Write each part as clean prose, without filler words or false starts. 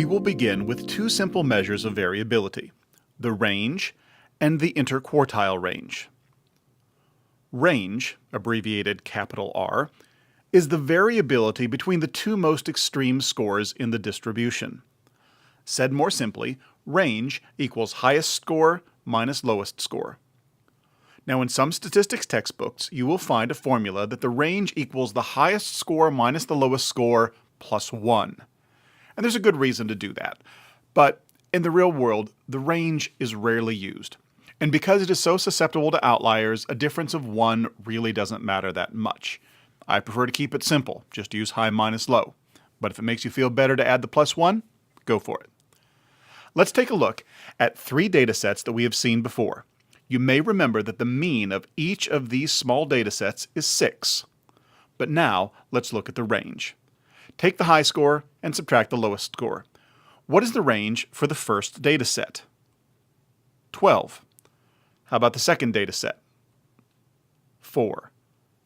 We will begin with two simple measures of variability, the range and the interquartile range. Range, abbreviated capital R, is the variability between the two most extreme scores in the distribution. Said more simply, range equals highest score minus lowest score. Now in some statistics textbooks, you will find a formula that the range equals the highest score minus the lowest score plus 1. And there's a good reason to do that. But in the real world, the range is rarely used. And because it is so susceptible to outliers, a difference of 1 really doesn't matter that much. I prefer to keep it simple, just use high minus low. But if it makes you feel better to add the plus 1, go for it. Let's take a look at 3 data sets that we have seen before. You may remember that the mean of each of these small data sets is 6. But now, let's look at the range. Take the high score and subtract the lowest score. What is the range for the first data set? 12. How about the second data set? 4.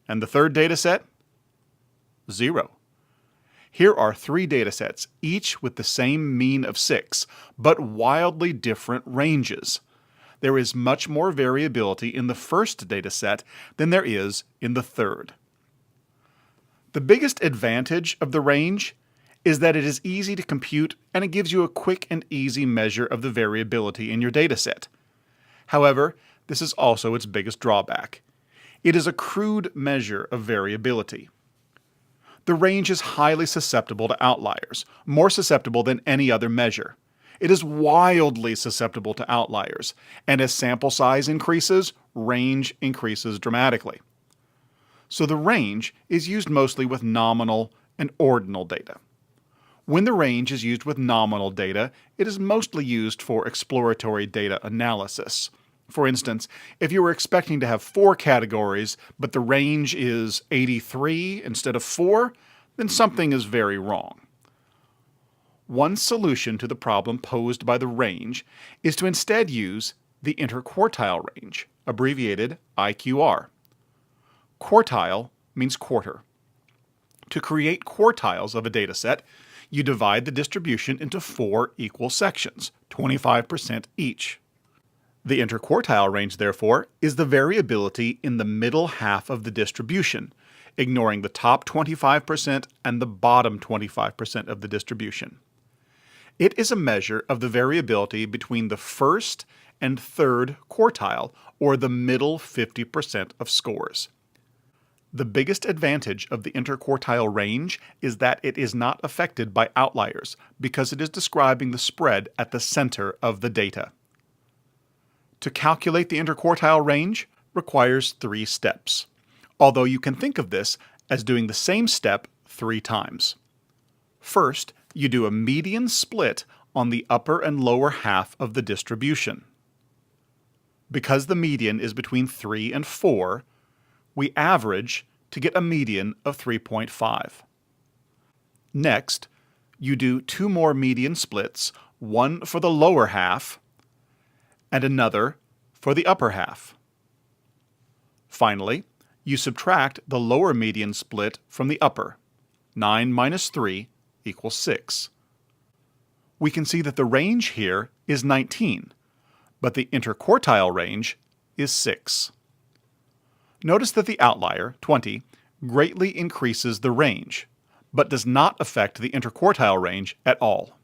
And the third data set? 0. Here are 3 data sets, each with the same mean of 6, but wildly different ranges. There is much more variability in the first data set than there is in the third. The biggest advantage of the range is that it is easy to compute and it gives you a quick and easy measure of the variability in your data set. However, this is also its biggest drawback. It is a crude measure of variability. The range is highly susceptible to outliers, more susceptible than any other measure. It is wildly susceptible to outliers, and as sample size increases, range increases dramatically. So the range is used mostly with nominal and ordinal data. When the range is used with nominal data, it is mostly used for exploratory data analysis. For instance, if you were expecting to have 4 categories, but the range is 83 instead of 4, then something is very wrong. One solution to the problem posed by the range is to instead use the interquartile range, abbreviated IQR. Quartile means quarter. To create quartiles of a dataset, you divide the distribution into 4 equal sections, 25% each. The interquartile range, therefore, is the variability in the middle half of the distribution, ignoring the top 25% and the bottom 25% of the distribution. It is a measure of the variability between the first and third quartile, or the middle 50% of scores. The biggest advantage of the interquartile range is that it is not affected by outliers because it is describing the spread at the center of the data. To calculate the interquartile range requires 3 steps, although you can think of this as doing the same step 3 times. First, you do a median split on the upper and lower half of the distribution. Because the median is between 3 and 4, we average to get a median of 3.5. Next, you do 2 more median splits, one for the lower half and another for the upper half. Finally, you subtract the lower median split from the upper. 9 minus 3 equals 6. We can see that the range here is 19, but the interquartile range is 6. Notice that the outlier, 20, greatly increases the range, but does not affect the interquartile range at all.